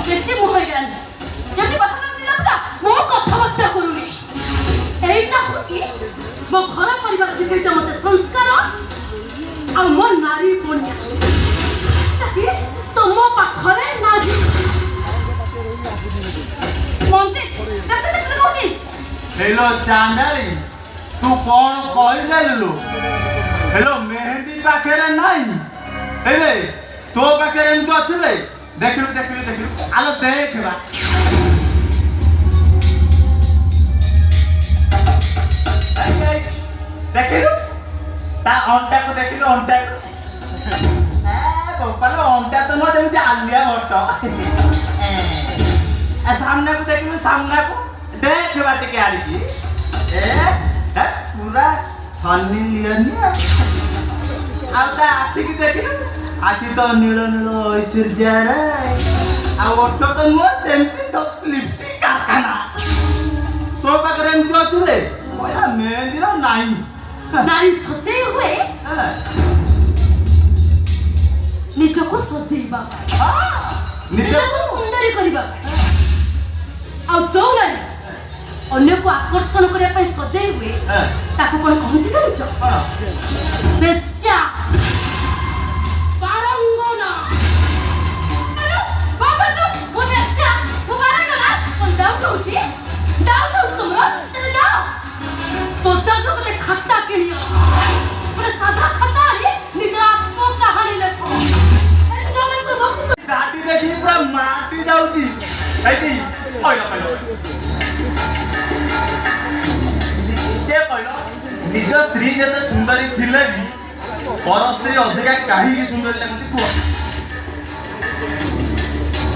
बेसी मुह होइगलान यदि कथा करती लगता मो कथाबार्ता करूनी एइटा होची मो घर परिवार सिखैता मते संस्कार आ मो नारी पुण्य ताकि तुम पाखरे नाजी मंत्री देखते देखते कहूची हेलो चांडाली तू कौन कहि देलु हेलो मेहंदी पाखरे नाही हेले तो पाखरे एमती अछले देखिलु आलो देखबा देखिलु ता अंटा को देखिलु अंटा को गोपाल अंटा तो न जेमती आलिया भट्ट सामने को देखिलु सामने को देखबा टिके आड़ी पूरा सन्नी लियनी आ ता आखि की देखिलु आखि तो नील नील ऐश्वर्या राय आ ओठो तो न जेमती तो लिपस्टिक कारखाना तो पाखरे एमती अछले मोया मेहंदी नाही नारी सजे हुए निजको सजेइबा निजको सुंदरी करिबा आ जो नारी अन्य को आकर्षण करिया पई सजेइ हुए ताको कोन कहंती जानिछ बेस्या पारंगना हेलो बाबा तो वो बेस्या वो पारंगना कोन डाउट होची तुमरा चले जाओ पचानो कते खाता किनियो पूरा साधा खाता रे निद्रा को कहानी लेखो अरे जो मन से बक्सी गाडी देखि पूरा माटी जाउची ऐसी ओइलो के कहलो निज स्त्री जते सुंदरी थिले भी पर स्त्री अधिका काहे की सुंदरी लागती को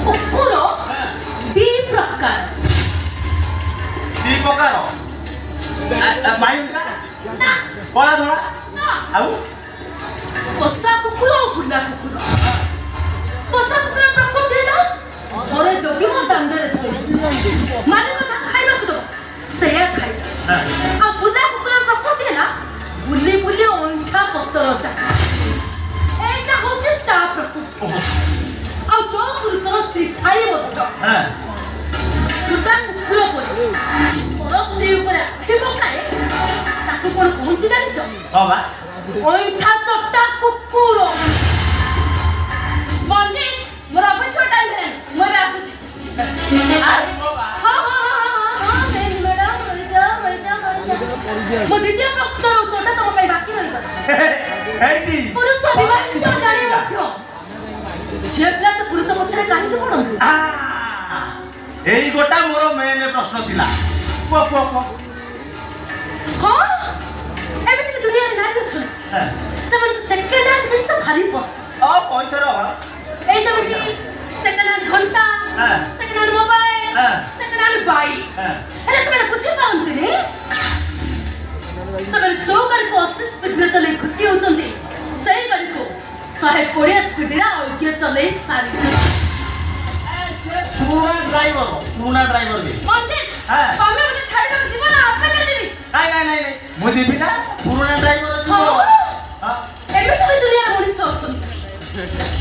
कुकुर दी प्रकार माइंद्रा कोला धरा आउ पोसा कुकुर बुला कुकुर पोसा कुकुर प्रकृति ना घरे जोगी मो दांडरे से माने को खाइबा को दो सेया खाइ आ बुला कुकुर प्रकृति ना बुली बुली ओंठा पत्तर चा एटा होचे ता प्रकृति आ जो पुरुष स्त्री खाइ मत हां बुला कुकुर परे और स्त्री ऊपर आखि पकाए ताको कोन कहंती जानिछ हां बा ओइठा चट्टा कुकुर बंदी मोर ऑफिस टाइम है मोर आसुची अरे बाबा हां मैडम जा मो द्वितीय प्रश्न उत्तरटा तम पई बाकी रहिबा एटी पुरुष विवाह विषय जाने मध्य जे क्लास पुरुष पछरे काहे पडंतु एई गोटा मोर मेन प्रश्न थिला को हां एमिति दुनिया रे नारी अछि सेवन सेकंड हैंड जिंस भारी बस ओ पैसा रो ए जेमिति सेकंड हैंड घंटा second hand mobile second hand bike अरे सब कुछ पाउंत ने सब जो कर को 80 स्पीड में चले खुशी होचंती सही गाड़ी को 120 स्पीड रा ओके चले सारी पूरा ड्राइवर भी मंदिर तमे मुझे छाड़ दो जीवन आपे ले देबी नहीं मुझे भी ना पुराना ड्राइवर हां एबे तो दुनिया रे मनीष होचंती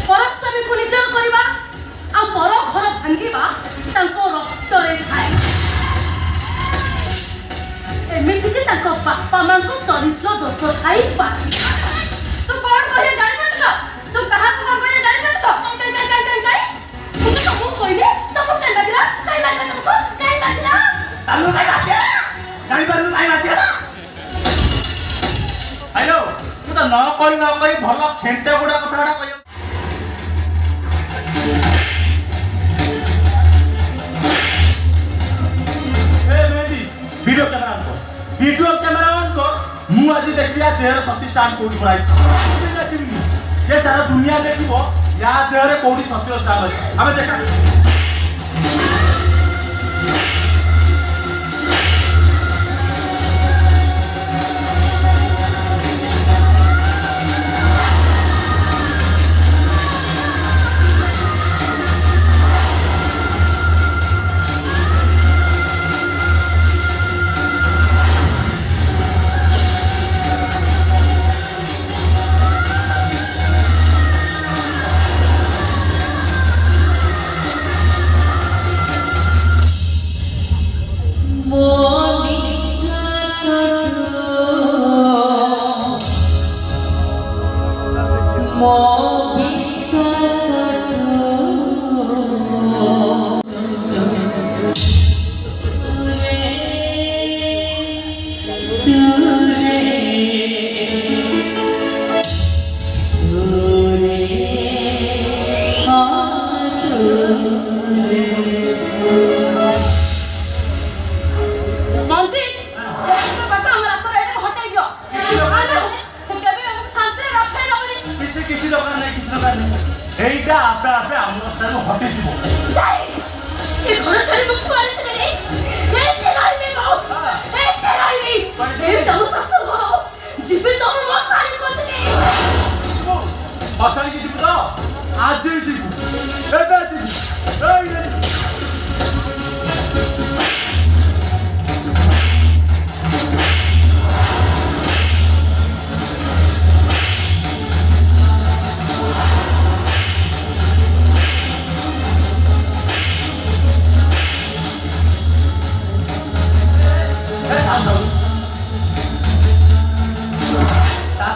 परस्वामी को निज करबा आ पर घर भांगीबा तांको रक्त रे खाए एमिति के तांको बापा मां को चरित्र दोष खाई पा तू कोन कहे जानि मत तू कहा को कोन कहे जानि मत काई मुझे तो कोइले तो को काई लागला तुमको काई लागला तालू काई बातिया ड्राइवर काई बातिया हेलो तू तो न करी भलो खेंटे गुडा कथाडा कहियो वीडियो कैमरा ऑन कर मु आज देखिया देहर सती स्टान कोडी बनाई ये सारा दुनिया देखिबो या देहर कोडी सती स्टान अछि हमें देखा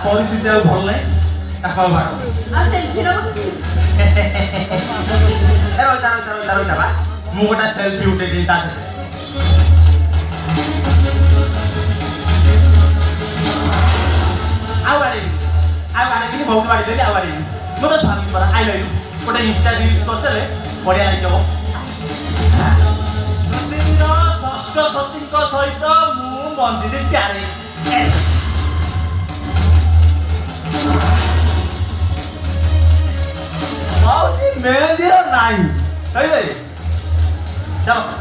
ପରିସ୍ଥିତି ଆଉ ଭଲ ନାହିଁ ତାକୁ ଆଉ ବାଟ ରହିଥା ବା ମୁଁ ଗୋଟେ ସେଲ୍ଫି ଉଠେଇ ଦେଇ ତା ସହିତ ଆଉ ବାଡ଼େଇବି ବହୁତ ବାଡ଼ି ଦେଲି ଆଉ ବାଡ଼େଇବି ମୁଁ ତ ସ୍ୱାମୀ ପରା ଆଇ ଲଭ୍ ୟୁ ଗୋଟେ ଇନଷ୍ଟା ରିଲ୍ସ କରିଦେଲେ ବଢ଼ିଆ ଲାଗିବ ପୃଥିବୀର ଷଷ୍ଠ ସତୀଙ୍କ ସହିତ ମୁଁ ବନ୍ଦିନୀ ପ୍ୟାରେ मेहंदी नहीं चलो